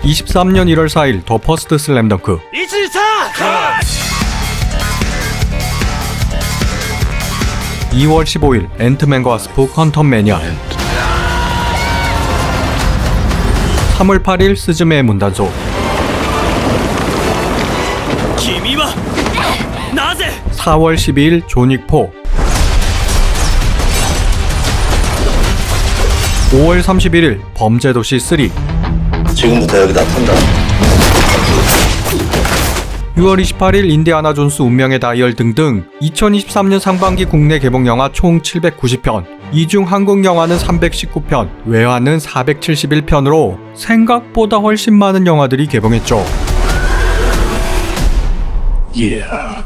23년 1월 4일 더 퍼스트 슬램덩크. 174! 2월 15일 앤트맨과 와스프 퀀텀 매니아. 3월 8일 스즈메의 문단속. 君はなぜ 4월 12일 존윅 4. 5월 31일 범죄도시 3. 지금부터 여기다 탄다. 6월 28일 인디아나 존스 운명의 다이얼 등등 2023년 상반기 국내 개봉 영화 총 790편, 이 중 한국 영화는 319편, 외화는 471편으로 생각보다 훨씬 많은 영화들이 개봉했죠. Yeah,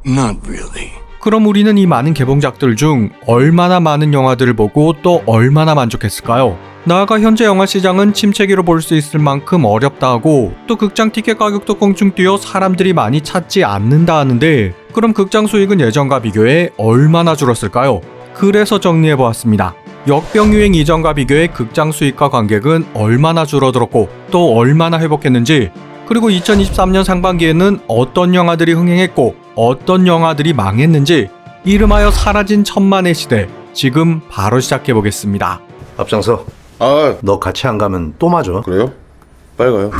not really. 그럼 우리는 이 많은 개봉작들 중 얼마나 많은 영화들을 보고 또 얼마나 만족했을까요? 나아가 현재 영화 시장은 침체기로 볼 수 있을 만큼 어렵다 하고, 또 극장 티켓 가격도 껑충 뛰어 사람들이 많이 찾지 않는다 하는데, 그럼 극장 수익은 예전과 비교해 얼마나 줄었을까요? 그래서 정리해보았습니다. 역병 유행 이전과 비교해 극장 수익과 관객은 얼마나 줄어들었고 또 얼마나 회복했는지, 그리고 2023년 상반기에는 어떤 영화들이 흥행했고 어떤 영화들이 망했는지, 이름하여 사라진 천만의 시대, 지금 바로 시작해보겠습니다. 앞장서. 아, 너 같이 안 가면 또 맞아. 그래요? 빨리 가요.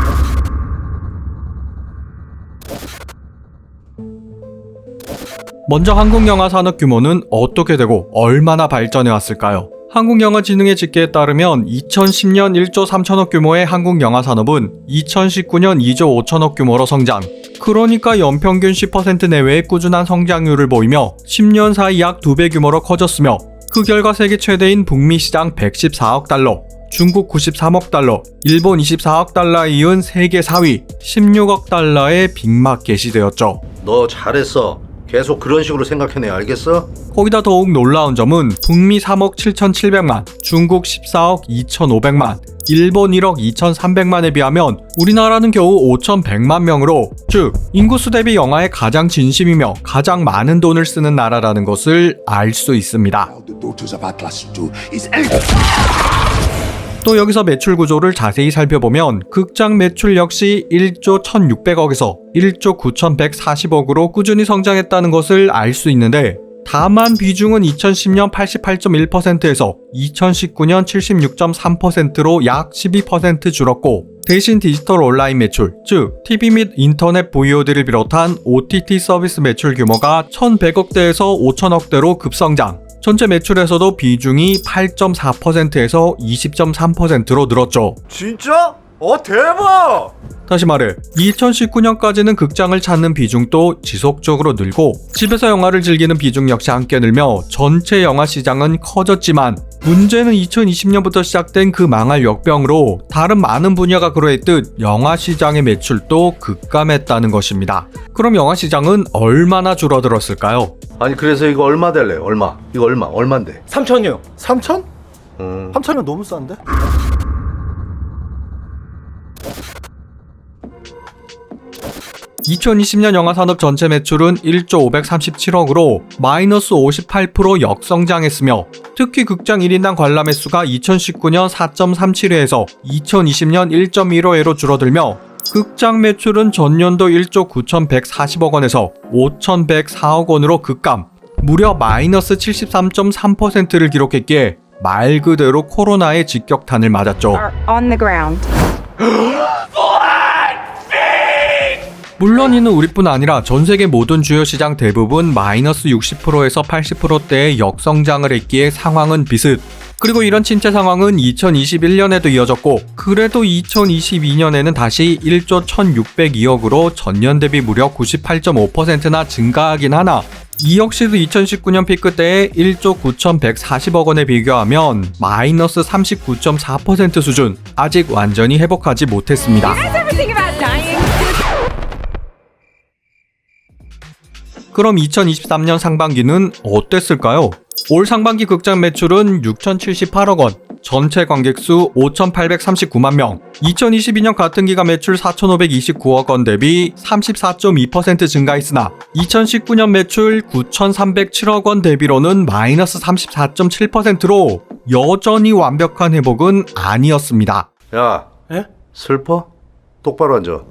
먼저 한국 영화 산업 규모는 어떻게 되고 얼마나 발전해왔을까요? 한국영화진흥의 집계에 따르면 2010년 1조 3천억 규모의 한국 영화 산업은 2019년 2조 5천억 규모로 성장. 그러니까 연평균 10% 내외의 꾸준한 성장률을 보이며 10년 사이 약 2배 규모로 커졌으며, 그 결과 세계 최대인 북미 시장 114억 달러, 중국 93억 달러, 일본 24억 달러에 이은 세계 4위 16억 달러의 빅마켓이 되었죠. 너 잘했어. 계속 그런 식으로 생각해내. 알겠어? 거기다 더욱 놀라운 점은 북미 3억 7,700만, 중국 14억 2,500만, 일본 1억 2,300만에 비하면 우리나라는 겨우 5,100만 명으로, 즉 인구수 대비 영화에 가장 진심이며 가장 많은 돈을 쓰는 나라라는 것을 알 수 있습니다. 또 여기서 매출 구조를 자세히 살펴보면 극장 매출 역시 1조 1,600억에서 1조 9,140억으로 꾸준히 성장했다는 것을 알 수 있는데, 다만 비중은 2010년 88.1%에서 2019년 76.3%로 약 12% 줄었고, 대신 디지털 온라인 매출, 즉 TV 및 인터넷 VOD를 비롯한 OTT 서비스 매출 규모가 1,100억대에서 5,000억대로 급성장. 전체 매출에서도 비중이 8.4%에서 20.3%로 늘었죠. 진짜? 대박! 다시 말해 2019년까지는 극장을 찾는 비중도 지속적으로 늘고 집에서 영화를 즐기는 비중 역시 함께 늘며 전체 영화 시장은 커졌지만, 문제는 2020년부터 시작된 그 망할 역병으로 다른 많은 분야가 그러했듯 영화 시장의 매출도 급감했다는 것입니다. 그럼 영화 시장은 얼마나 줄어들었을까요? 아니 그래서 이거 얼마 될래? 얼마? 이거 얼마인데? 3천이요. 3천? 3천은 너무 싼데? (2020년) 영화 산업 전체 매출은 1조 537억으로 마이너스 58% 역성장했으며, 특히 극장 1인당 관람 횟수가 2019년 4.37회에서 2020년 1.15회로 줄어들며, 극장 매출은 전년도 1조 9,140억 원에서 5,104억 원으로 급감, 무려 마이너스 73.3%를 기록했기에 말 그대로 코로나의 직격탄을 맞았죠. on the ground. 물론 이는 우리뿐 아니라 전 세계 모든 주요 시장 대부분 마이너스 60%에서 80%대의 역성장을 했기에 상황은 비슷. 그리고 이런 침체 상황은 2021년에도 이어졌고, 그래도 2022년에는 다시 1조 1,602억으로 전년 대비 무려 98.5%나 증가하긴 하나, 이 역시도 2019년 피크 때의 1조 9,140억 원에 비교하면 마이너스 39.4% 수준, 아직 완전히 회복하지 못했습니다. 그럼 2023년 상반기는 어땠을까요? 올 상반기 극장 매출은 6,078억 원, 전체 관객수 5,839만 명, 2022년 같은 기간 매출 4,529억 원 대비 34.2% 증가했으나 2019년 매출 9,307억 원 대비로는 마이너스 34.7%로 여전히 완벽한 회복은 아니었습니다. 야, 슬퍼? 똑바로 앉아.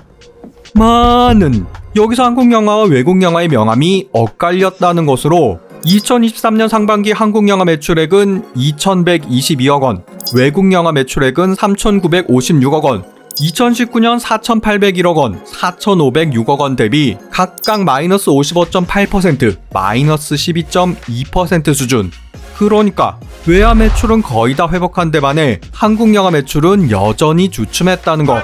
많은 여기서 한국 영화와 외국 영화의 명암이 엇갈렸다는 것으로 2023년 상반기 한국 영화 매출액은 2,122억 원, 외국 영화 매출액은 3,956억 원, 2019년 4,801억 원, 4,506억 원 대비 각각 마이너스 55.8%, 마이너스 12.2% 수준. 그러니까 외화 매출은 거의 다 회복한 데 반해 한국 영화 매출은 여전히 주춤했다는 것.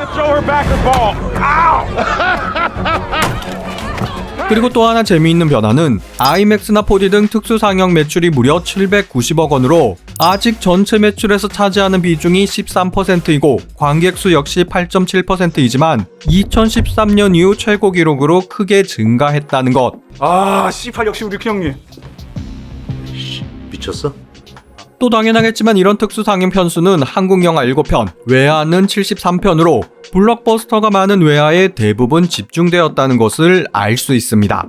그리고 또 하나 재미있는 변화는 아이맥스나 4D 등 특수 상영 매출이 무려 790억 원으로 아직 전체 매출에서 차지하는 비중이 13%이고 관객 수 역시 8.7%이지만 2013년 이후 최고 기록으로 크게 증가했다는 것. 아, 씨발 역시 우리 큰형님. 미쳤어? 또 당연하겠지만 이런 특수 상영 편수는 한국 영화 7편, 외화는 73편으로 블록버스터가 많은 외화에 대부분 집중되었다는 것을 알 수 있습니다.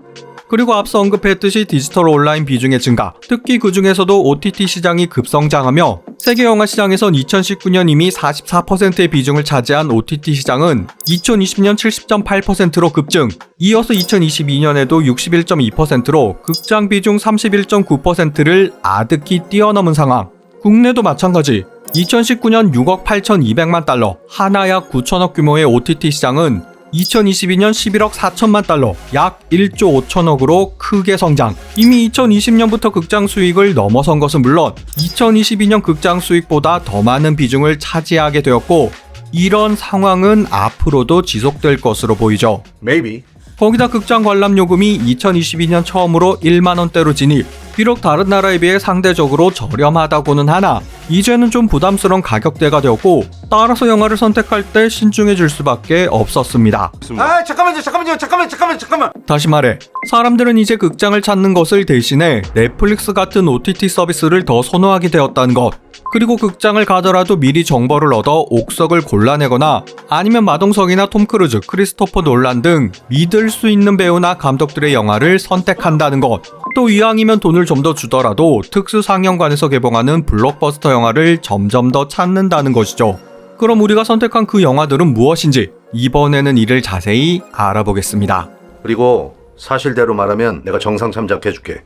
그리고 앞서 언급했듯이 디지털 온라인 비중의 증가, 특히 그 중에서도 OTT 시장이 급성장하며 세계 영화 시장에선 2019년 이미 44%의 비중을 차지한 OTT 시장은 2020년 70.8%로 급증, 이어서 2022년에도 61.2%로 극장 비중 31.9%를 아득히 뛰어넘은 상황. 국내도 마찬가지. 2019년 6억 8,200만 달러, 하나 약 9천억 규모의 OTT 시장은 2022년 11억 4천만 달러, 약 1조 5천억으로 크게 성장. 이미 2020년부터 극장 수익을 넘어선 것은 물론 2022년 극장 수익보다 더 많은 비중을 차지하게 되었고, 이런 상황은 앞으로도 지속될 것으로 보이죠. Maybe. 거기다 극장 관람 요금이 2022년 처음으로 1만 원대로 진입. 비록 다른 나라에 비해 상대적으로 저렴하다고는 하나 이제는 좀 부담스러운 가격대가 되었고, 따라서 영화를 선택할 때 신중해질 수밖에 없었습니다. 아, 잠깐만. 다시 말해, 사람들은 이제 극장을 찾는 것을 대신에 넷플릭스 같은 OTT 서비스를 더 선호하게 되었다는 것. 그리고 극장을 가더라도 미리 정보를 얻어 옥석을 골라내거나 아니면 마동석이나 톰 크루즈, 크리스토퍼 놀란 등 믿을 수 있는 배우나 감독들의 영화를 선택한다는 것. 또 이왕이면 돈을 좀 더 주더라도 특수 상영관에서 개봉하는 블록버스터 영화를 점점 더 찾는다는 것이죠. 그럼 우리가 선택한 그 영화들은 무엇인지 이번에는 이를 자세히 알아보겠습니다. 그리고 사실대로 말하면 내가 정상 참작해줄게.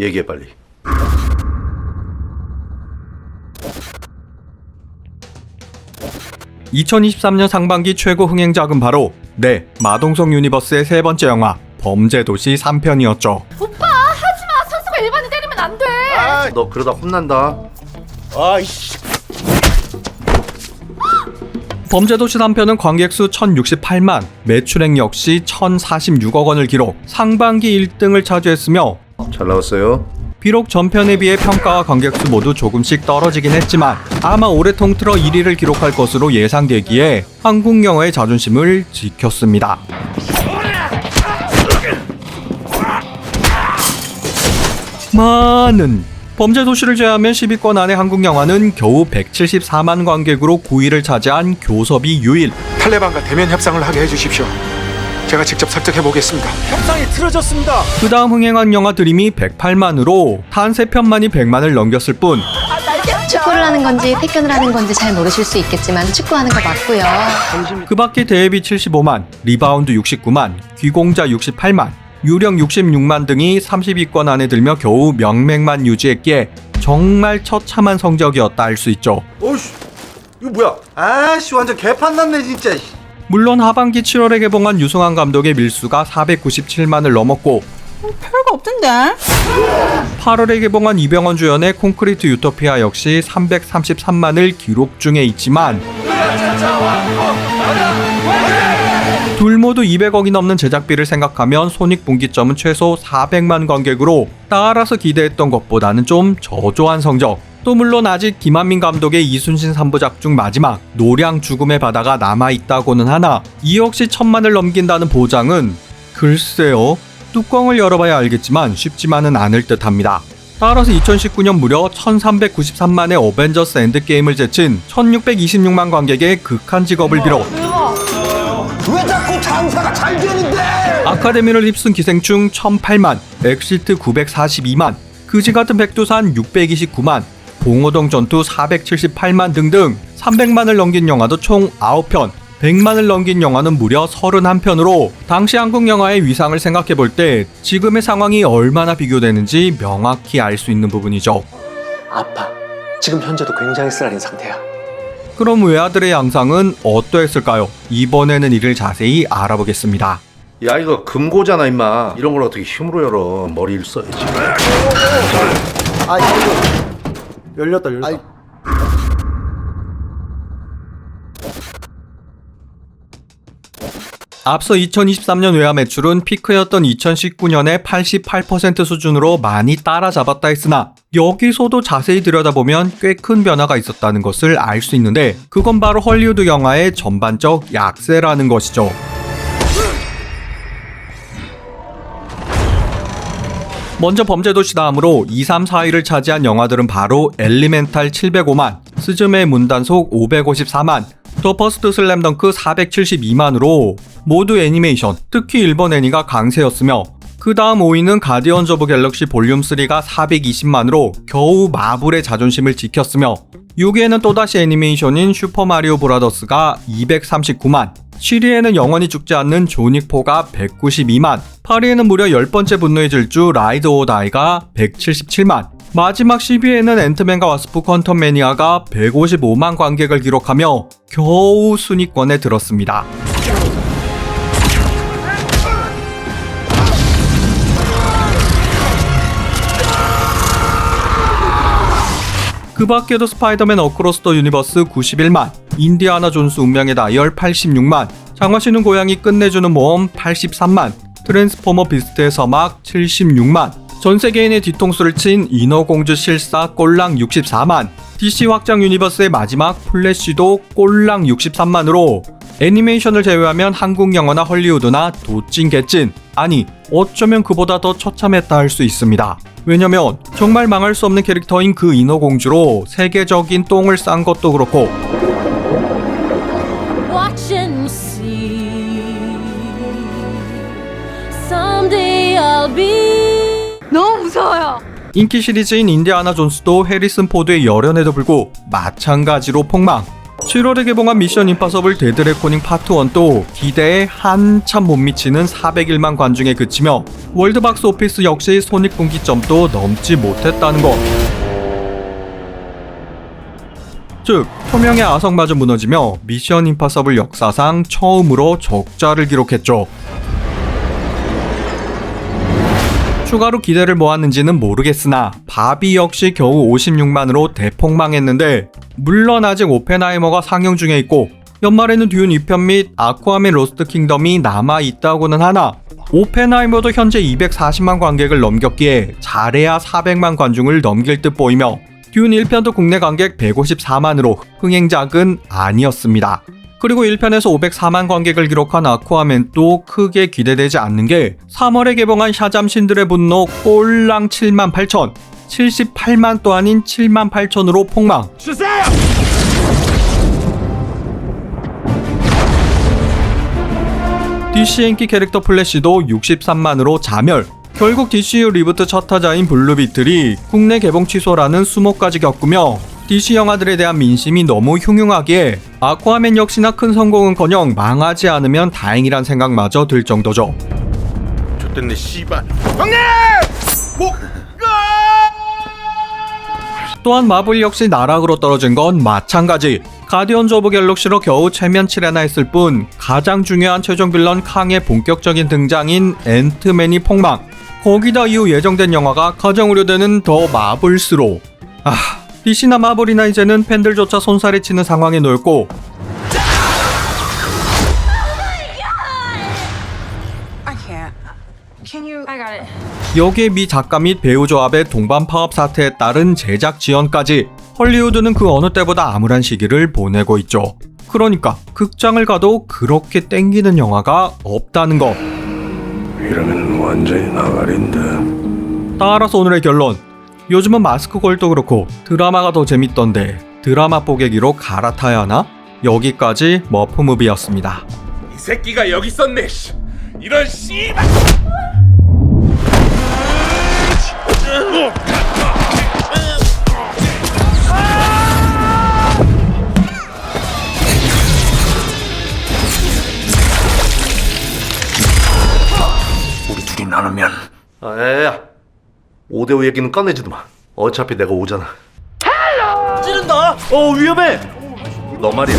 얘기해 빨리. (2023년) 상반기 최고 흥행작은 바로 마동석 유니버스의 세 번째 영화 범죄도시 3편이었죠. 오빠 하지마. 선수가 일반인 때리면 안 돼. 아, 너 그러다 혼난다. 아이씨. 범죄도시 3편은 관객수 1068만, 매출액 역시 1046억 원을 기록, 상반기 1등을 차지했으며 잘 나왔어요. 비록 전편에 비해 평가와 관객수 모두 조금씩 떨어지긴 했지만 아마 올해 통틀어 1위를 기록할 것으로 예상되기에 한국 영화의 자존심을 지켰습니다. 많은 범죄도시를 제외하면 10위권 안에 한국 영화는 겨우 174만 관객으로 9위를 차지한 교섭이 유일. 탈레반과 대면 협상을 하게 해주십시오. 제가 직접 설득해 보겠습니다. 협상이 틀어졌습니다. 그 다음 흥행한 영화 드림이 108만으로 단 3편만이 100만을 넘겼을 뿐. 축구를 하는 건지 태권을 하는 건지 잘 모르실 수 있겠지만 축구하는 거 맞고요. 그 밖에 대회비 75만, 리바운드 69만, 귀공자 68만, 유령 66만 등이 30위권 안에 들며 겨우 명맥만 유지했기에 정말 처참한 성적이었다 할 수 있죠. 어이씨, 이거 뭐야? 아씨, 완전 개판 났네 진짜. 물론 하반기 7월에 개봉한 유승환 감독의 밀수가 497만을 넘었고, 별거 없던데? 8월에 개봉한 이병헌 주연의 콘크리트 유토피아 역시 333만을 기록 중에 있지만 둘 모두 200억이 넘는 제작비를 생각하면 손익분기점은 최소 400만 관객으로 따라서 기대했던 것보다는 좀 저조한 성적. 또 물론 아직 김한민 감독의 이순신 3부작 중 마지막 노량 죽음의 바다가 남아있다고는 하나 이 역시 1000만을 넘긴다는 보장은 글쎄요, 뚜껑을 열어봐야 알겠지만 쉽지만은 않을 듯합니다. 따라서 2019년 무려 1393만의 어벤져스 엔드게임을 제친 1626만 관객의 극한 직업을 비롯 왜 자꾸 장사가 잘 되는데? 아카데미를 휩쓴 기생충 1008만, 엑시트 942만, 그지같은 백두산 629만, 봉오동 전투 478만 등등 300만을 넘긴 영화도 총 9편, 100만을 넘긴 영화는 무려 31편으로 당시 한국 영화의 위상을 생각해 볼 때 지금의 상황이 얼마나 비교되는지 명확히 알 수 있는 부분이죠. 아파. 지금 현재도 굉장히 쓰라린 상태야. 그럼 외아들의 양상은 어떠했을까요? 이번에는 이를 자세히 알아보겠습니다. 야, 이거 금고잖아, 임마. 이런 걸 어떻게 힘으로 열어? 머리를 써야지. 아 이거 열렸다. 앞서 2023년 외화 매출은 피크였던 2019년의 88% 수준으로 많이 따라잡았다 했으나 여기서도 자세히 들여다보면 꽤 큰 변화가 있었다는 것을 알 수 있는데 그건 바로 헐리우드 영화의 전반적 약세라는 것이죠. 먼저 범죄도시 다음으로 2, 3, 4위를 차지한 영화들은 바로 엘리멘탈 705만, 스즈메의 문단속 554만, 더 퍼스트 슬램덩크 472만으로 모두 애니메이션, 특히 일본 애니가 강세였으며 그 다음 5위는 가디언즈 오브 갤럭시 볼륨 3가 420만으로 겨우 마블의 자존심을 지켰으며 6위에는 또다시 애니메이션인 슈퍼마리오 브라더스가 239만, 7위에는 영원히 죽지 않는 조닉4가 192만, 8위에는 무려 10번째 분노의 질주 라이드 오 다이가 177만, 마지막 10위에는 앤트맨과 와스프 퀀텀 매니아가 155만 관객을 기록하며 겨우 순위권에 들었습니다. 그 밖에도 스파이더맨 어크로스 더 유니버스 91만, 인디아나 존스 운명의 다이얼 86만, 장화시는 고양이 끝내주는 모험 83만, 트랜스포머 비스트의 서막 76만, 전 세계인의 뒤통수를 친 인어공주 실사 꼴랑 64만, DC 확장 유니버스의 마지막 플래시도 꼴랑 63만으로 애니메이션을 제외하면 한국 영화나 헐리우드나 도찐 개찐, 아니 어쩌면 그보다 더 처참했다 할 수 있습니다. 왜냐면 정말 망할 수 없는 캐릭터인 그 인어공주로 세계적인 똥을 싼 것도 그렇고 Watch and see. Someday I'll be. 너무 무서워요. 인기 시리즈인 인디아나 존스도 해리슨 포드의 열연에도 불구 마찬가지로 폭망. 7월에 개봉한 미션 임파서블 데드 레코닝 파트 1도 기대에 한참 못 미치는 401만 관중에 그치며 월드박스 오피스 역시 손익분기점도 넘지 못했다는 것. 즉, 초명의 아성마저 무너지며 미션 임파서블 역사상 처음으로 적자를 기록했죠. 추가로 기대를 모았는지는 모르겠으나 바비 역시 겨우 56만으로 대폭망했는데 물론 아직 오펜하이머가 상영 중에 있고 연말에는 듀운 2편 및 아쿠아맨 로스트 킹덤이 남아있다고는 하나 오펜하이머도 현재 240만 관객을 넘겼기에 잘해야 400만 관중을 넘길 듯 보이며 듀운 1편도 국내 관객 154만으로 흥행작은 아니었습니다. 그리고 1편에서 504만 관객을 기록한 아쿠아맨도 크게 기대되지 않는 게 3월에 개봉한 샤잠 신들의 분노 꼴랑 7만 8천, 78만 또 아닌 7만 8천으로 폭망. DC 인기 캐릭터 플래시도 63만으로 자멸. 결국 DCU 리부트 첫 타자인 블루비틀이 국내 개봉 취소라는 수모까지 겪으며 DC 영화들에 대한 민심이 너무 흉흉하기에 아쿠아맨 역시나 큰 성공은커녕 망하지 않으면 다행이란 생각마저 들 정도죠. 좋댔네 씨발. 또한 마블 역시 나락으로 떨어진 건 마찬가지. 가디언즈 오브 갤럭시로 겨우 최면 7회나 했을 뿐 가장 중요한 최종 빌런 캉의 본격적인 등장인 앤트맨이 폭망. 거기다 이후 예정된 영화가 가장 우려되는 더 마블스로. DC나 마블이나 이제는 팬들조차 손살이 치는 상황에 놓였고 여기에 미 작가 및 배우 조합의 동반 파업 사태에 따른 제작 지연까지 헐리우드는 그 어느 때보다 암울한 시기를 보내고 있죠. 그러니까 극장을 가도 그렇게 땡기는 영화가 없다는 것. 이러면 완전히 나가린다. 따라서 오늘의 결론. 요즘은 마스크 걸도 그렇고 드라마가 더 재밌던데 드라마 뽀개기로 갈아타야 하나? 여기까지 머프무비였습니다. 이 새끼가 여기 있었네. 이런 씨발. 둘이 나누면. 아, 야야야. 5대5 얘기는 꺼내지도 마. 어차피 내가 오잖아. 찌른다. 위험해. 너 말이야.